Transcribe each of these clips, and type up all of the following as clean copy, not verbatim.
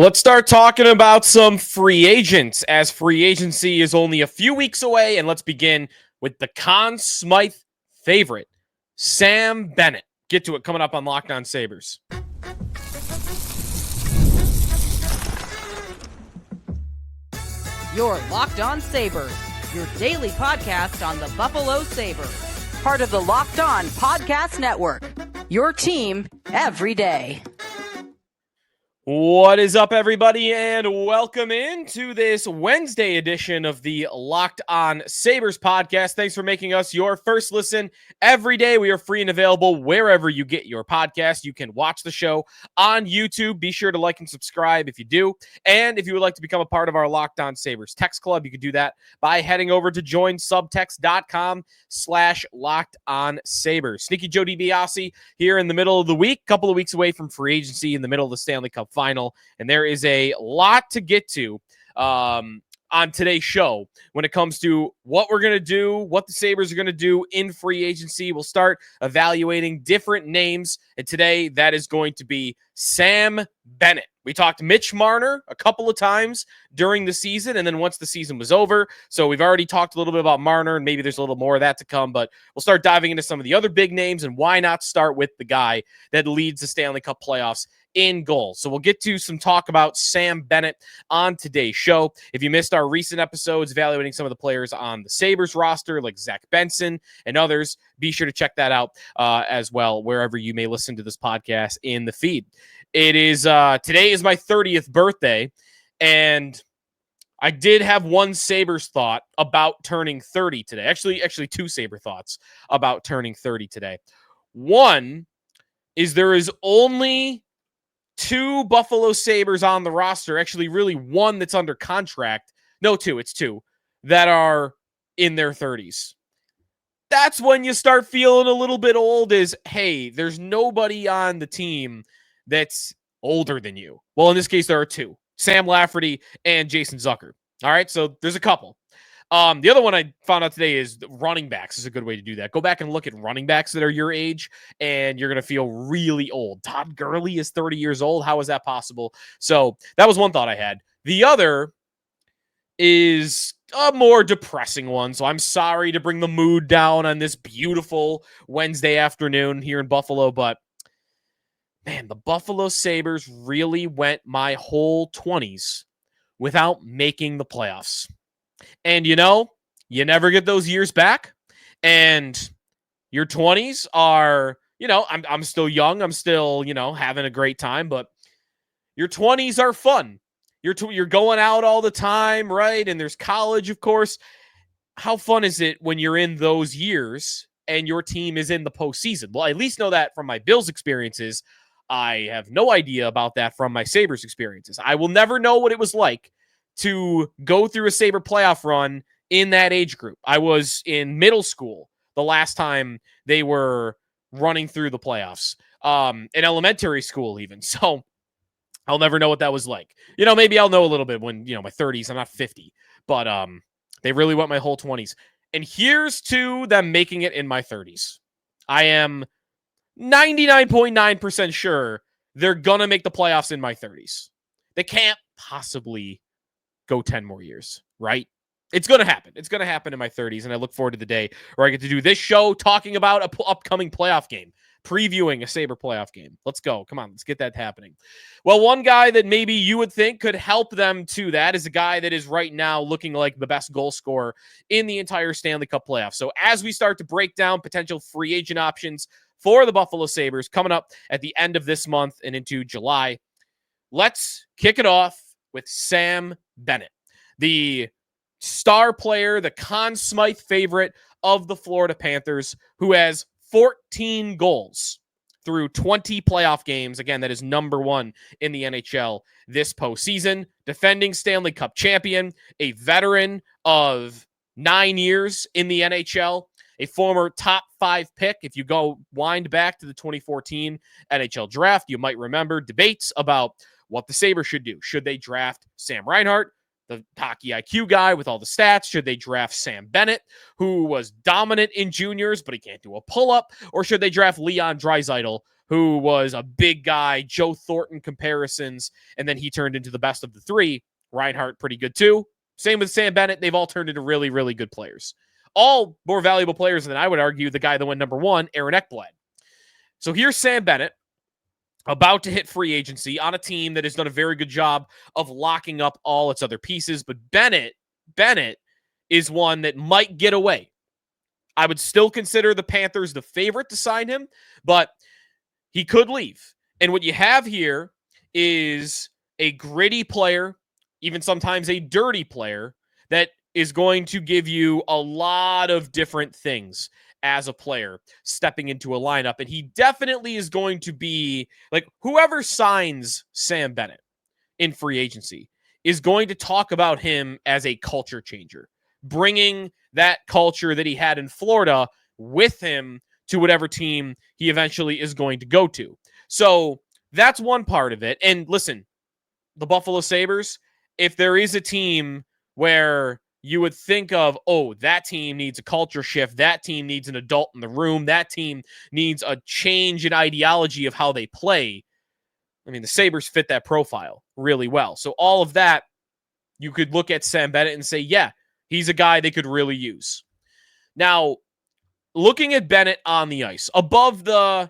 Let's start talking about some free agents, as free agency is only a few weeks away, and let's begin with the Conn Smythe favorite, Sam Bennett. Get to it coming up on Locked On Sabres. You're Locked On Sabres, your daily podcast on the Buffalo Sabres. Part of the Locked On Podcast Network, your team every day. What is up, everybody, and welcome into this Wednesday edition of the Locked On Sabres podcast. Thanks for making us your first listen every day. We are free and available wherever you get your podcast. You can watch the show on YouTube. Be sure to like and subscribe if you do. And if you would like to become a part of our Locked On Sabres text club, you can do that by heading over to joinsubtext.com/LockedOnSabres. Sneaky Joe DiBiase here in the middle of the week, couple of weeks away from free agency, in the middle of the Stanley Cup final, and there is a lot to get to on today's show when it comes to what we're going to do, what the Sabres are going to do in free agency. We'll start evaluating different names, and today that is going to be Sam Bennett. We talked Mitch Marner a couple of times during the season, and then once the season was over. So we've already talked a little bit about Marner, and maybe there's a little more of that to come, but we'll start diving into some of the other big names, and why not start with the guy that leads the Stanley Cup playoffs in goals. So we'll get to some talk about Sam Bennett on today's show. If you missed our recent episodes evaluating some of the players on the Sabres roster, like Zach Benson and others, be sure to check that out as well, wherever you may listen to this podcast in the feed. It is today is my 30th birthday, and I did have one Sabres thought about turning 30 today. Actually, two Sabre thoughts about turning 30 today. One is there is only two Buffalo Sabres on the roster, actually really one that's under contract. No, two, it's two that are in their 30s. That's when you start feeling a little bit old, is, hey, there's nobody on the team that's older than you. Well, in this case, there are two, Sam Lafferty and Jason Zucker. All right, so there's a couple. The other one I found out today is running backs is a good way to do that. Go back and look at running backs that are your age, and you're going to feel really old. Todd Gurley is 30 years old. How is that possible? So that was one thought I had. The other is a more depressing one. So I'm sorry to bring the mood down on this beautiful Wednesday afternoon here in Buffalo, but man, the Buffalo Sabres really went my whole 20s without making the playoffs. And, you know, you never get those years back. And your 20s are, you know, I'm still young. I'm still, you know, having a great time. But your 20s are fun. You're going out all the time, right? And there's college, of course. How fun is it when you're in those years and your team is in the postseason? Well, I at least know that from my Bills experiences. I have no idea about that from my Sabres experiences. I will never know what it was like to go through a Sabre playoff run in that age group. I was in middle school the last time they were running through the playoffs, in elementary school even. So I'll never know what that was like. You know, maybe I'll know a little bit when, you know, my 30s. I'm not 50, but they really went my whole 20s. And here's to them making it in my 30s. I am 99.9% sure they're going to make the playoffs in my 30s. They can't possibly go 10 more years, right? It's going to happen. It's going to happen in my 30s, and I look forward to the day where I get to do this show talking about an upcoming playoff game, previewing a Sabre playoff game. Let's go. Come on, let's get that happening. Well, one guy that maybe you would think could help them to that is a guy that is right now looking like the best goal scorer in the entire Stanley Cup playoffs. So as we start to break down potential free agent options for the Buffalo Sabres coming up at the end of this month and into July, let's kick it off with Sam Bennett, the star player, the Conn Smythe favorite of the Florida Panthers, who has 14 goals through 20 playoff games. Again, that is number one in the NHL this postseason. Defending Stanley Cup champion, a veteran of 9 years in the NHL, a former top 5 pick. If you go wind back to the 2014 NHL draft, you might remember debates about what the Sabres should do. Should they draft Sam Reinhart, the hockey IQ guy with all the stats? Should they draft Sam Bennett, who was dominant in juniors, but he can't do a pull-up? Or should they draft Leon Draisaitl, who was a big guy, Joe Thornton comparisons, and then he turned into the best of the three. Reinhart, pretty good too. Same with Sam Bennett. They've all turned into really, really good players. All more valuable players than I would argue the guy that went number one, Aaron Ekblad. So here's Sam Bennett, about to hit free agency on a team that has done a very good job of locking up all its other pieces. But Bennett is one that might get away. I would still consider the Panthers the favorite to sign him, but he could leave. And what you have here is a gritty player, even sometimes a dirty player, that is going to give you a lot of different things as a player stepping into a lineup. And he definitely is going to be like, whoever signs Sam Bennett in free agency is going to talk about him as a culture changer, bringing that culture that he had in Florida with him to whatever team he eventually is going to go to. So that's one part of it. And listen, the Buffalo Sabres, if there is a team where you would think of, oh, that team needs a culture shift, that team needs an adult in the room, that team needs a change in ideology of how they play, I mean, the Sabres fit that profile really well. So all of that, you could look at Sam Bennett and say, yeah, he's a guy they could really use. Now, looking at Bennett on the ice, above the,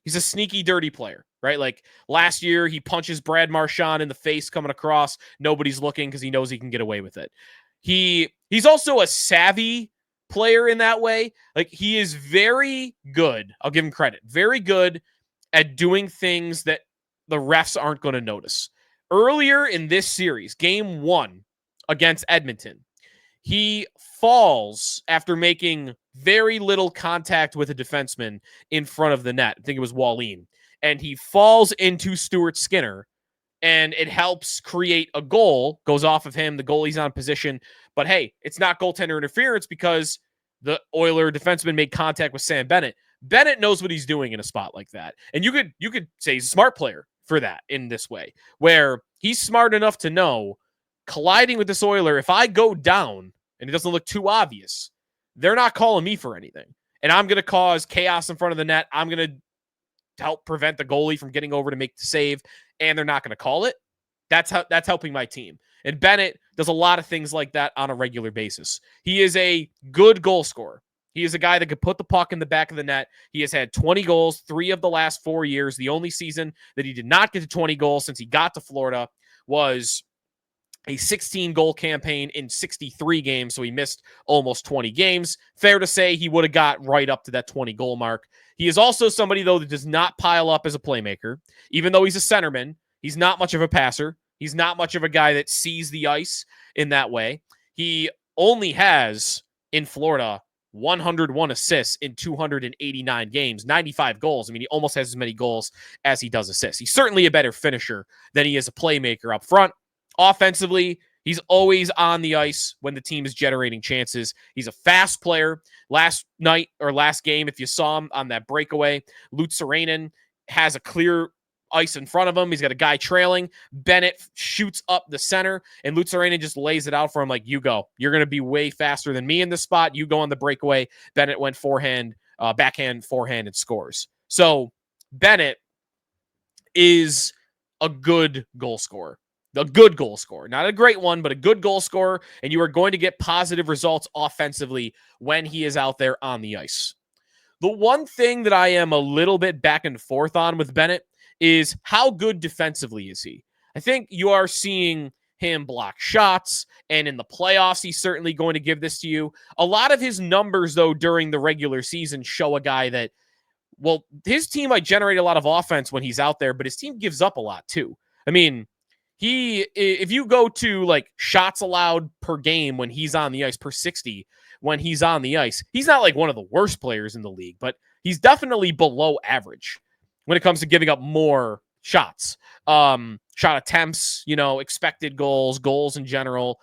he's a sneaky, dirty player, right? Like last year, he punches Brad Marchand in the face coming across. Nobody's looking because he knows he can get away with it. He's also a savvy player in that way. Like he is very good. I'll give him credit. Very good at doing things that the refs aren't going to notice. Earlier in this series, game 1 against Edmonton, he falls after making very little contact with a defenseman in front of the net. I think it was Wallin. And he falls into Stuart Skinner, and it helps create a goal, goes off of him. The goalie's on position. But hey, it's not goaltender interference because the Oiler defenseman made contact with Sam Bennett. Bennett knows what he's doing in a spot like that. And you could say he's a smart player for that in this way, where he's smart enough to know colliding with this Oiler, if I go down and it doesn't look too obvious, they're not calling me for anything. And I'm going to cause chaos in front of the net. I'm going to help prevent the goalie from getting over to make the save, and they're not going to call it. That's helping my team. And Bennett does a lot of things like that on a regular basis. He is a good goal scorer. He is a guy that could put the puck in the back of the net. He has had 20 goals 3 of the last 4 years. The only season that he did not get to 20 goals since he got to Florida was a 16-goal campaign in 63 games, so he missed almost 20 games. Fair to say he would have got right up to that 20-goal mark. He is also somebody, though, that does not pile up as a playmaker. Even though he's a centerman, he's not much of a passer. He's not much of a guy that sees the ice in that way. He only has, in Florida, 101 assists in 289 games, 95 goals. I mean, he almost has as many goals as he does assists. He's certainly a better finisher than he is a playmaker up front. Offensively, he's always on the ice when the team is generating chances. He's a fast player. Last night or last game, if you saw him on that breakaway, Lutzerainen has a clear ice in front of him. He's got a guy trailing. Bennett shoots up the center, and Lutzerainen just lays it out for him like, you go. You're going to be way faster than me in this spot. You go on the breakaway. Bennett went backhand, forehand, and scores. So Bennett is a good goal scorer. A good goal scorer. Not a great one, but a good goal scorer, and you are going to get positive results offensively when he is out there on the ice. The one thing that I am a little bit back and forth on with Bennett is how good defensively is he? I think you are seeing him block shots, and in the playoffs, he's certainly going to give this to you. A lot of his numbers, though, during the regular season show a guy that, well, his team might generate a lot of offense when he's out there, but his team gives up a lot, too. I mean, if you go to like shots allowed per game when he's on the ice, per 60 when he's on the ice, he's not like one of the worst players in the league, but he's definitely below average when it comes to giving up more shots, shot attempts, expected goals in general.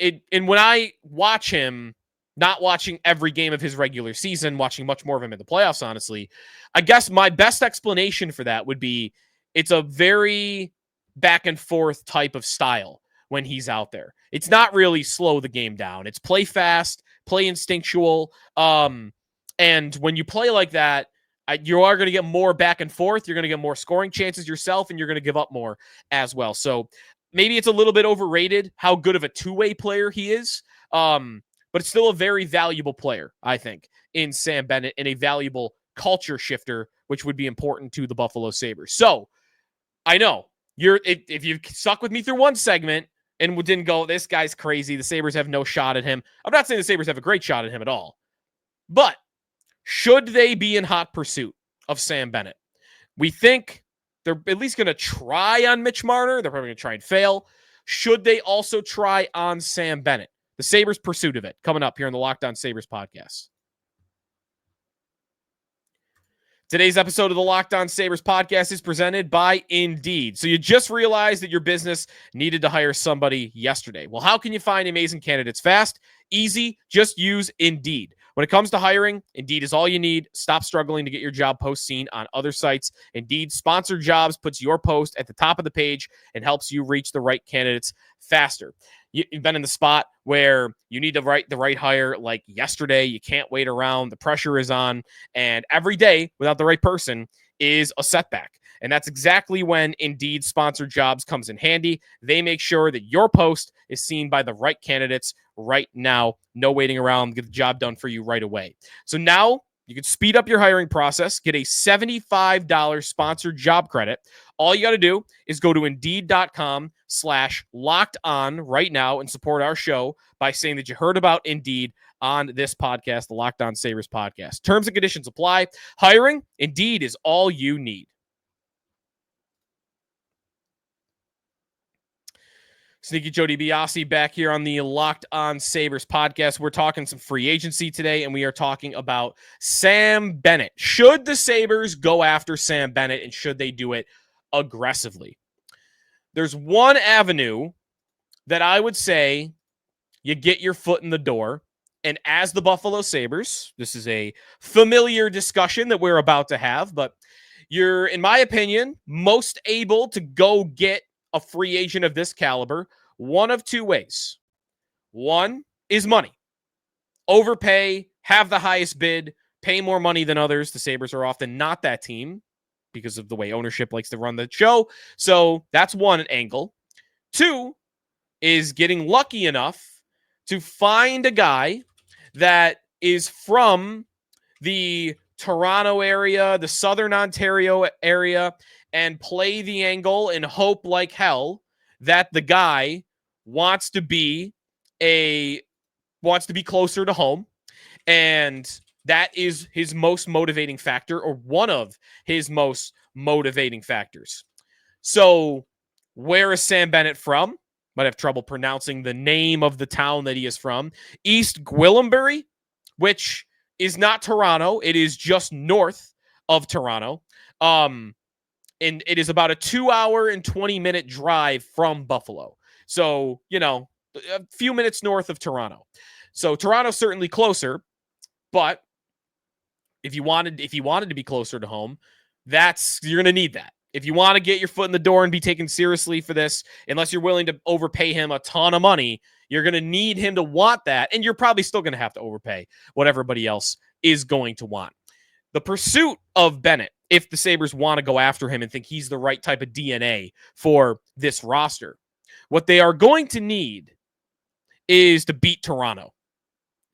And when I watch him, not watching every game of his regular season, watching much more of him in the playoffs, honestly, I guess my best explanation for that would be it's a very back and forth type of style when he's out there. It's not really slow the game down. It's play fast, play instinctual. And when you play like that, You are going to get more back and forth. You're going to get more scoring chances yourself, and you're going to give up more as well. So maybe it's a little bit overrated how good of a two-way player he is, but it's still a very valuable player, I think, in Sam Bennett, and a valuable culture shifter, which would be important to the Buffalo Sabres. So I know if you stuck with me through one segment and didn't go, this guy's crazy, the Sabres have no shot at him. I'm not saying the Sabres have a great shot at him at all, but should they be in hot pursuit of Sam Bennett? We think they're at least going to try on Mitch Marner. They're probably going to try and fail. Should they also try on Sam Bennett? The Sabres' pursuit of it, coming up here on the Locked On Sabres podcast. Today's episode of the Locked On Sabres podcast is presented by Indeed. So you just realized that your business needed to hire somebody yesterday. Well, how can you find amazing candidates fast? Easy. Just use Indeed. When it comes to hiring, Indeed is all you need. Stop struggling to get your job post seen on other sites. Indeed Sponsored Jobs puts your post at the top of the page and helps you reach the right candidates faster. You've been in the spot where you need to write the right hire like yesterday. You can't wait around. The pressure is on. And every day without the right person is a setback. And that's exactly when Indeed Sponsored Jobs comes in handy. They make sure that your post is seen by the right candidates right now. No waiting around. Get the job done for you right away. So now you can speed up your hiring process, get a $75 sponsored job credit. All you got to do is go to Indeed.com/lockedon right now and support our show by saying that you heard about Indeed on this podcast, the Locked On Sabres podcast. Terms and conditions apply. Hiring, Indeed is all you need. Sneaky Joe DiBiase back here on the Locked On Sabres podcast. We're talking some free agency today, and we are talking about Sam Bennett. Should the Sabres go after Sam Bennett, and should they do it aggressively? There's one avenue that I would say you get your foot in the door, and as the Buffalo Sabres, this is a familiar discussion that we're about to have, but you're, in my opinion, most able to go get a free agent of this caliber one of two ways. One is money. Overpay, have the highest bid, pay more money than others. The Sabres are often not that team because of the way ownership likes to run the show. So that's one angle. Two is getting lucky enough to find a guy that is from the Toronto area, the Southern Ontario area, and play the angle and hope like hell that the guy wants to be closer to home. And that is his most motivating factor, or one of his most motivating factors. So where is Sam Bennett from? Might have trouble pronouncing the name of the town that he is from. East Gwillimbury, which is not Toronto. It is just north of Toronto. And it is about a 2-hour and 20-minute drive from Buffalo. So, a few minutes north of Toronto. So Toronto's certainly closer, but if you wanted to be closer to home, you're going to need that. If you want to get your foot in the door and be taken seriously for this, unless you're willing to overpay him a ton of money, you're going to need him to want that, and you're probably still going to have to overpay what everybody else is going to want. The pursuit of Bennett, if the Sabres want to go after him and think he's the right type of DNA for this roster, what they are going to need is to beat Toronto.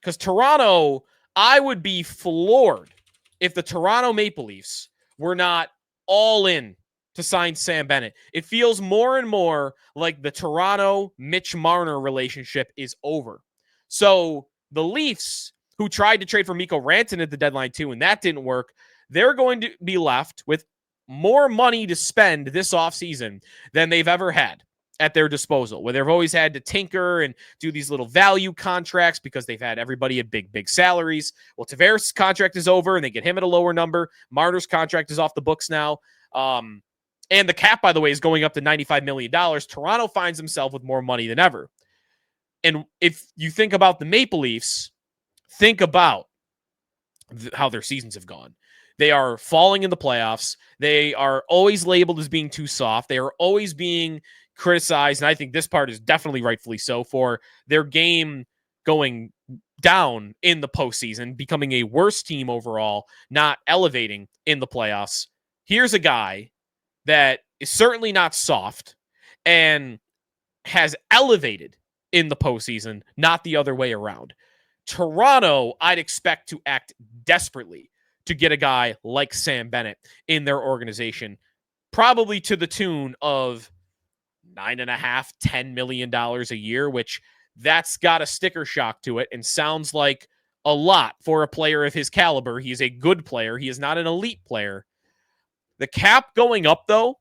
Because Toronto, I would be floored if the Toronto Maple Leafs were not all in to sign Sam Bennett. It feels more and more like the Toronto-Mitch Marner relationship is over. So the Leafs, who tried to trade for Mikko Rantanen at the deadline too, and that didn't work, they're going to be left with more money to spend this offseason than they've ever had at their disposal, where they've always had to tinker and do these little value contracts because they've had everybody at big salaries. Well, Tavares' contract is over, and they get him at a lower number. Marner's contract is off the books now. And the cap, by the way, is going up to $95 million. Toronto finds himself with more money than ever. And if you think about the Maple Leafs, think about how their seasons have gone. They are falling in the playoffs. They are always labeled as being too soft. They are always being criticized, and I think this part is definitely rightfully so, for their game going down in the postseason, becoming a worse team overall, not elevating in the playoffs. Here's a guy that is certainly not soft and has elevated in the postseason, not the other way around. Toronto, I'd expect to act desperately to get a guy like Sam Bennett in their organization, probably to the tune of $9.5, $10 million a year, which that's got a sticker shock to it and sounds like a lot for a player of his caliber. He is a good player. He is not an elite player. The cap going up, though,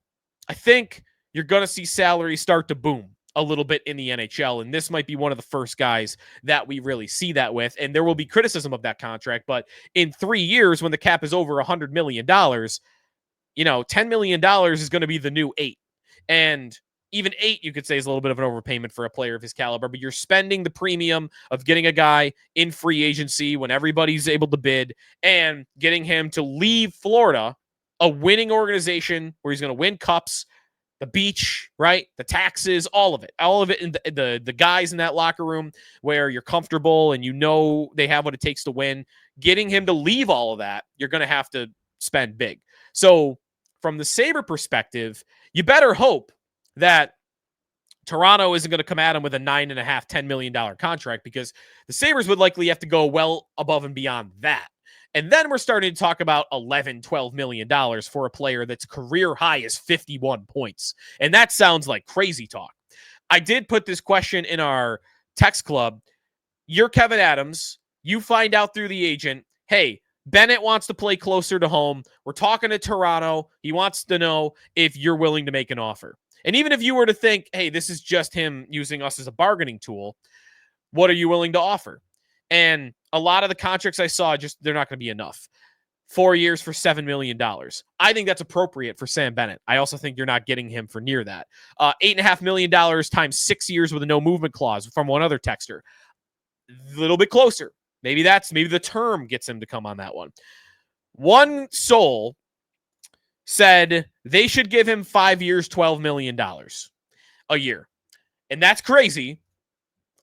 I think you're going to see salaries start to boom a little bit in the NHL, and this might be one of the first guys that we really see that with, and there will be criticism of that contract, but in 3 years, when the cap is over $100 million, $10 million is going to be the new 8, and even 8, you could say, is a little bit of an overpayment for a player of his caliber, but you're spending the premium of getting a guy in free agency when everybody's able to bid and getting him to leave Florida, a winning organization where he's going to win cups, the beach, right? The taxes, all of it, and the guys in that locker room where you're comfortable and they have what it takes to win. Getting him to leave all of that, you're going to have to spend big. So from the Sabre perspective, you better hope that Toronto isn't going to come at him with a $9.5, $10 million contract, because the Sabres would likely have to go well above and beyond that. And then we're starting to talk about $11, $12 million for a player that's career high is 51 points. And that sounds like crazy talk. I did put this question in our text club. You're Kevin Adams. You find out through the agent, hey, Bennett wants to play closer to home. We're talking to Toronto. He wants to know if you're willing to make an offer. And even if you were to think, hey, this is just him using us as a bargaining tool, what are you willing to offer? And a lot of the contracts I saw, they're not going to be enough. 4 years for $7 million. I think that's appropriate for Sam Bennett. I also think you're not getting him for near that. $8.5 million times 6 years with a no movement clause from one other texter. A little bit closer. Maybe the term gets him to come on that one. One soul said they should give him 5 years, $12 million a year. And that's crazy.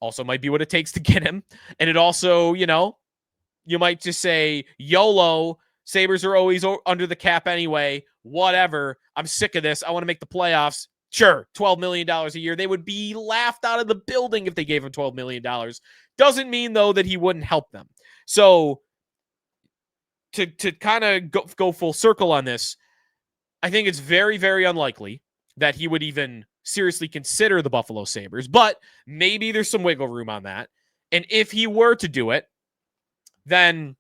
Also might be what it takes to get him. And it also, you might just say, YOLO, Sabres are always under the cap anyway, whatever. I'm sick of this. I want to make the playoffs. Sure, $12 million a year. They would be laughed out of the building if they gave him $12 million. Doesn't mean, though, that he wouldn't help them. So to kind of go full circle on this, I think it's very, very unlikely that he would even seriously consider the Buffalo Sabres, but maybe there's some wiggle room on that. And if he were to do it, then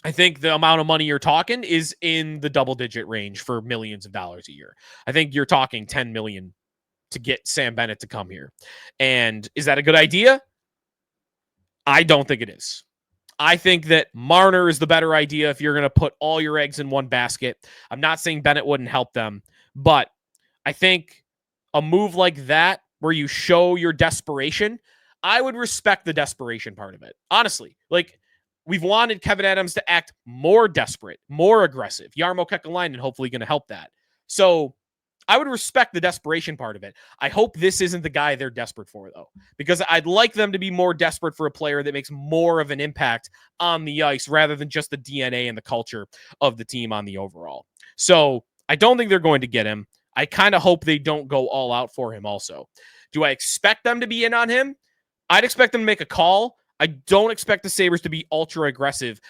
I think the amount of money you're talking is in the double-digit range for millions of dollars a year. I think you're talking $10 million to get Sam Bennett to come here. And is that a good idea? I don't think it is. I think that Marner is the better idea if you're going to put all your eggs in one basket. I'm not saying Bennett wouldn't help them, but I think a move like that where you show your desperation, I would respect the desperation part of it. Honestly, we've wanted Kevin Adams to act more desperate, more aggressive. Jarmo Kekalainen hopefully going to help that. So I would respect the desperation part of it. I hope this isn't the guy they're desperate for, though, because I'd like them to be more desperate for a player that makes more of an impact on the ice rather than just the DNA and the culture of the team on the overall. So I don't think they're going to get him. I kind of hope they don't go all out for him also. Do I expect them to be in on him? I'd expect them to make a call. I don't expect the Sabres to be ultra aggressive.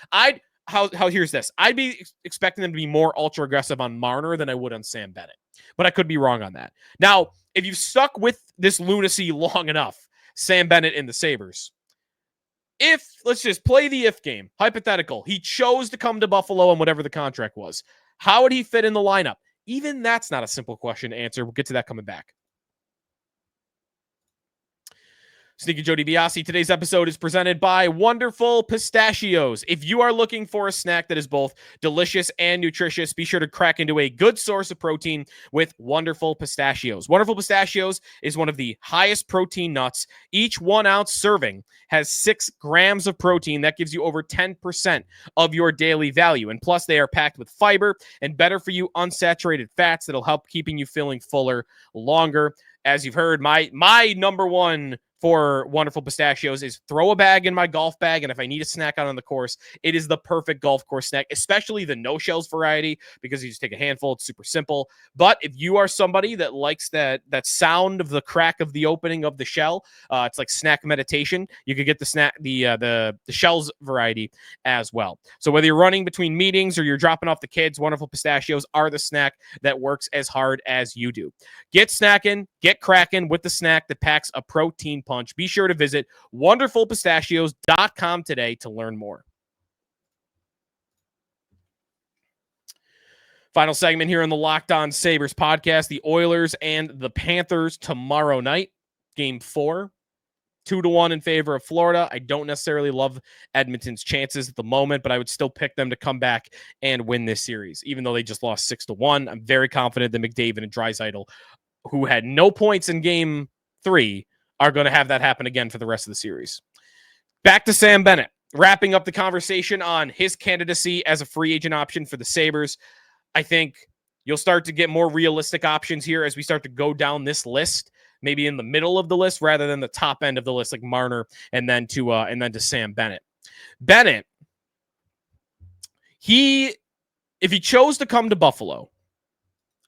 Here's this. I'd be expecting them to be more ultra aggressive on Marner than I would on Sam Bennett. But I could be wrong on that. Now, if you've stuck with this lunacy long enough, Sam Bennett and the Sabres, let's just play the if game, hypothetical, he chose to come to Buffalo on whatever the contract was, how would he fit in the lineup? Even that's not a simple question to answer. We'll get to that coming back. Sneaky Joe DiBiase. Today's episode is presented by Wonderful Pistachios. If you are looking for a snack that is both delicious and nutritious, be sure to crack into a good source of protein with Wonderful Pistachios. Wonderful Pistachios is one of the highest protein nuts. Each 1 ounce serving has 6 grams of protein. That gives you over 10% of your daily value. And plus, they are packed with fiber and better for you unsaturated fats that'll help keeping you feeling fuller longer. As you've heard, my number one for Wonderful Pistachios is throw a bag in my golf bag, and if I need a snack out on the course, it is the perfect golf course snack, especially the no-shells variety, because you just take a handful. It's super simple. But if you are somebody that likes that sound of the crack of the opening of the shell, it's like snack meditation, you could get the shells variety as well. So whether you're running between meetings or you're dropping off the kids, Wonderful Pistachios are the snack that works as hard as you do. Get snackin', get crackin' with the snack that packs a protein punch. Be sure to visit wonderfulpistachios.com today to learn more. Final segment here on the Locked On Sabres podcast. The Oilers and the Panthers tomorrow night. Game 4. 2-1 in favor of Florida. I don't necessarily love Edmonton's chances at the moment, but I would still pick them to come back and win this series, even though they just lost 6-1. I'm very confident that McDavid and Draisaitl, who had no points in Game 3, are going to have that happen again for the rest of the series. Back to Sam Bennett, wrapping up the conversation on his candidacy as a free agent option for the Sabres. I think you'll start to get more realistic options here as we start to go down this list, maybe in the middle of the list rather than the top end of the list, like Marner and then to Sam Bennett. Bennett, if he chose to come to Buffalo,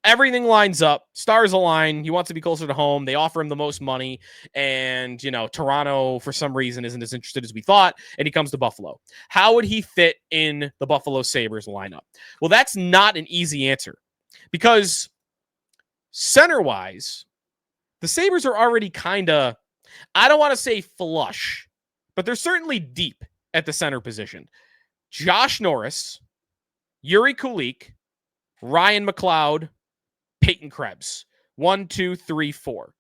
everything lines up, stars align. He wants to be closer to home. They offer him the most money, and Toronto for some reason isn't as interested as we thought, and he comes to Buffalo. How would he fit in the Buffalo Sabres lineup? Well, that's not an easy answer, because center-wise, the Sabres are already kind of, I don't want to say flush, but they're certainly deep at the center position. Josh Norris, Yuri Kulik, Ryan McLeod, Peyton Krebs. 1, 2, 3, 4.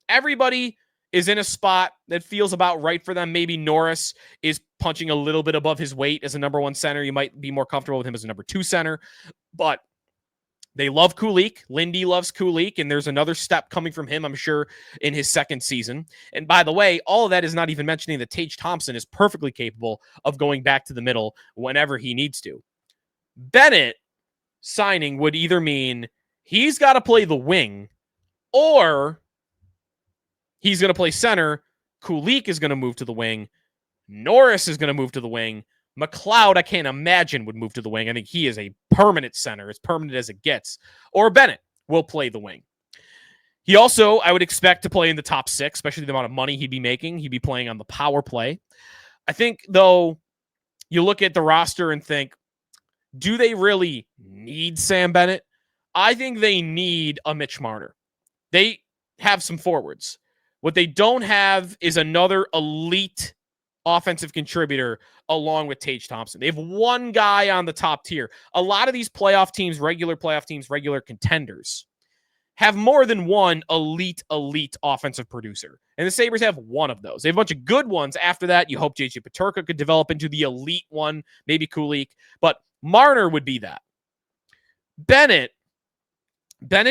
Everybody is in a spot that feels about right for them. Maybe Norris is punching a little bit above his weight as a number 1 center. You might be more comfortable with him as a number 2 center, but they love Kulik. Lindy loves Kulik, and there's another step coming from him, I'm sure, in his second season. And by the way, all of that is not even mentioning that Tage Thompson is perfectly capable of going back to the middle whenever he needs to. Bennett signing would either mean he's got to play the wing, or he's going to play center. Kulik is going to move to the wing. Norris is going to move to the wing. McLeod, I can't imagine, would move to the wing. I think he is a permanent center, as permanent as it gets. Or Bennett will play the wing. He also, I would expect to play in the top 6, especially the amount of money he'd be making. He'd be playing on the power play. I think, though, you look at the roster and think, do they really need Sam Bennett? I think they need a Mitch Marner. They have some forwards. What they don't have is another elite offensive contributor along with Tage Thompson. They have one guy on the top tier. A lot of these playoff teams, regular contenders, have more than one elite offensive producer. And the Sabres have one of those. They have a bunch of good ones. After that, you hope JJ Peterka could develop into the elite one, maybe Kulik. But Marner would be that. Bennett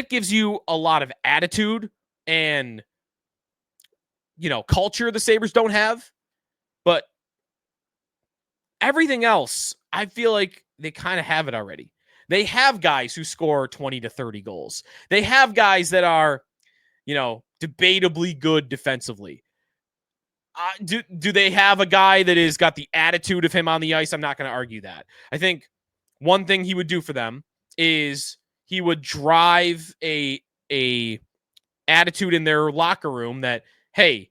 gives you a lot of attitude and, culture the Sabres don't have. But everything else, I feel like they kind of have it already. They have guys who score 20 to 30 goals. They have guys that are, debatably good defensively. Do they have a guy that has got the attitude of him on the ice? I'm not going to argue that. I think one thing he would do for them is he would drive a attitude in their locker room that, hey,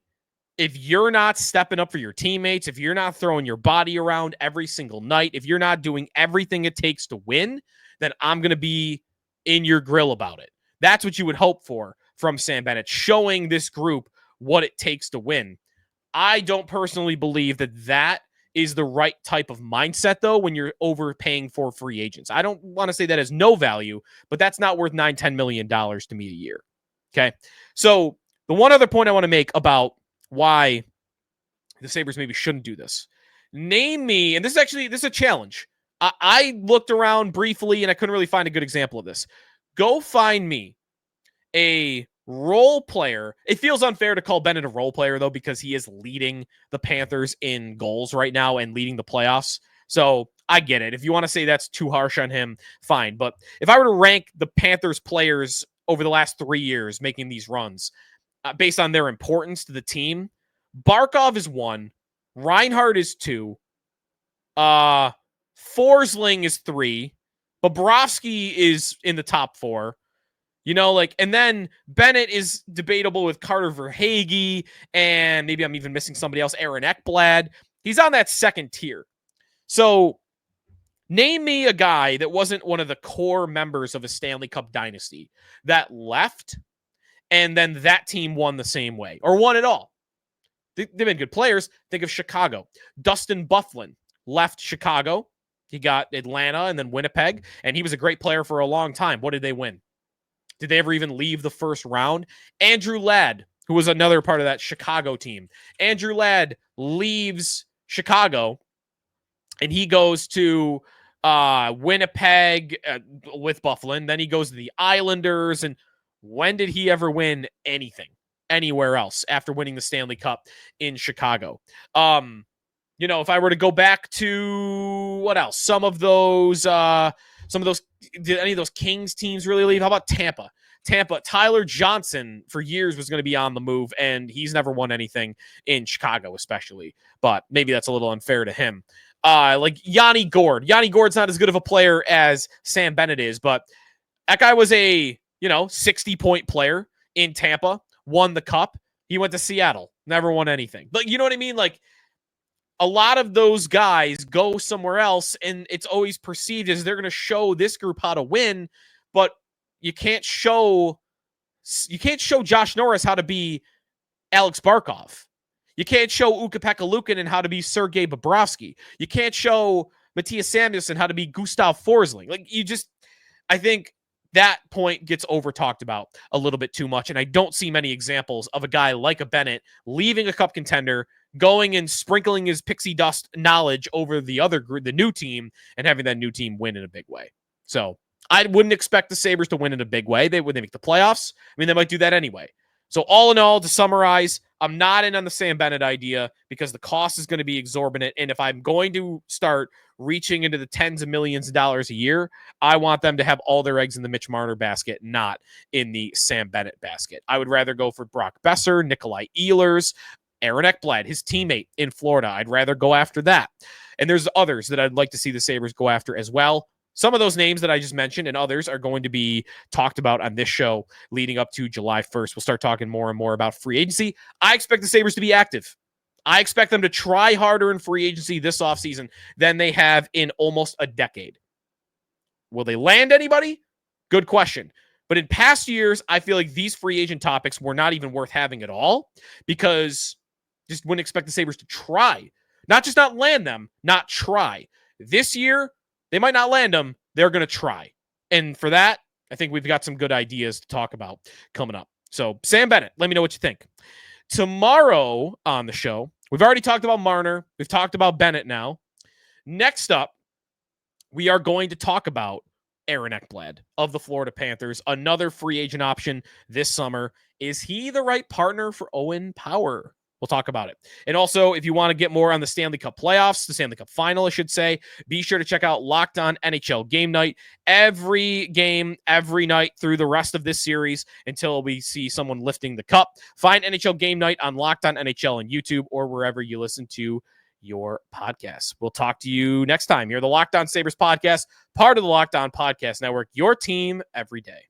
if you're not stepping up for your teammates, if you're not throwing your body around every single night, if you're not doing everything it takes to win, then I'm going to be in your grill about it. That's what you would hope for from Sam Bennett, showing this group what it takes to win. I don't personally believe that is the right type of mindset, though, when you're overpaying for free agents. I don't want to say that has no value, but that's not worth $9-10 million to me a year. Okay. So the one other point I want to make about why the Sabres maybe shouldn't do this. Name me, and this is a challenge. I looked around briefly and I couldn't really find a good example of this. Go find me a role player. It feels unfair to call Bennett a role player, though, because he is leading the Panthers in goals right now and leading the playoffs. So I get it. If you want to say that's too harsh on him, fine. But if I were to rank the Panthers players over the last 3 years making these runs, based on their importance to the team, Barkov is 1. Reinhardt is 2. Forsling is 3. Bobrovsky is in the top 4. And then Bennett is debatable with Carter Verhaeghe, and maybe I'm even missing somebody else, Aaron Ekblad. He's on that second tier. So name me a guy that wasn't one of the core members of a Stanley Cup dynasty that left, and then that team won the same way, or won it all. They've been good players. Think of Chicago. Dustin Byfuglien left Chicago. He got Atlanta and then Winnipeg, and he was a great player for a long time. What did they win? Did they ever even leave the first round? Andrew Ladd, who was another part of that Chicago team. Andrew Ladd leaves Chicago, and he goes to Winnipeg with Byfuglien. Then he goes to the Islanders. And when did he ever win anything anywhere else after winning the Stanley Cup in Chicago? If I were to go back to what else? Some of those, did any of those Kings teams really leave? How about Tampa? Tyler Johnson for years was going to be on the move, and he's never won anything in Chicago, especially. But maybe that's a little unfair to him. Like Yanni Gourde. Yanni Gourde's not as good of a player as Sam Bennett is, but that guy was a 60-point player in Tampa, won the cup. He went to Seattle, never won anything. But you know what I mean? Like, a lot of those guys go somewhere else, and it's always perceived as they're going to show this group how to win, but you can't show Josh Norris how to be Alex Barkov. You can't show Ukko-Pekka Luukkonen how to be Sergei Bobrovsky. You can't show Matthias Samuelsson how to be Gustav Forsling. I think that point gets over-talked about a little bit too much, and I don't see many examples of a guy like a Bennett leaving a cup contender, going and sprinkling his pixie dust knowledge over the new team, and having that new team win in a big way. So I wouldn't expect the Sabres to win in a big way. Would they make the playoffs? I mean, they might do that anyway. So all in all, to summarize, I'm not in on the Sam Bennett idea because the cost is going to be exorbitant. And if I'm going to start reaching into the tens of millions of dollars a year, I want them to have all their eggs in the Mitch Marner basket, not in the Sam Bennett basket. I would rather go for Brock Besser, Nikolai Ehlers, Aaron Ekblad, his teammate in Florida. I'd rather go after that. And there's others that I'd like to see the Sabres go after as well. Some of those names that I just mentioned and others are going to be talked about on this show leading up to July 1st. We'll start talking more and more about free agency. I expect the Sabres to be active. I expect them to try harder in free agency this offseason than they have in almost a decade. Will they land anybody? Good question. But in past years, I feel like these free agent topics were not even worth having at all because just wouldn't expect the Sabres to try. Not just not land them, not try. This year, they might not land them. They're going to try. And for that, I think we've got some good ideas to talk about coming up. So, Sam Bennett, let me know what you think. Tomorrow on the show, we've already talked about Marner. We've talked about Bennett now. Next up, we are going to talk about Aaron Ekblad of the Florida Panthers, another free agent option this summer. Is he the right partner for Owen Power? We'll talk about it. And also, if you want to get more on the Stanley Cup playoffs, the Stanley Cup final, I should say, be sure to check out Locked On NHL Game Night. Every game, every night through the rest of this series until we see someone lifting the cup. Find NHL Game Night on Locked On NHL on YouTube or wherever you listen to your podcasts. We'll talk to you next time. You're the Locked On Sabres podcast, part of the Locked On Podcast Network, your team every day.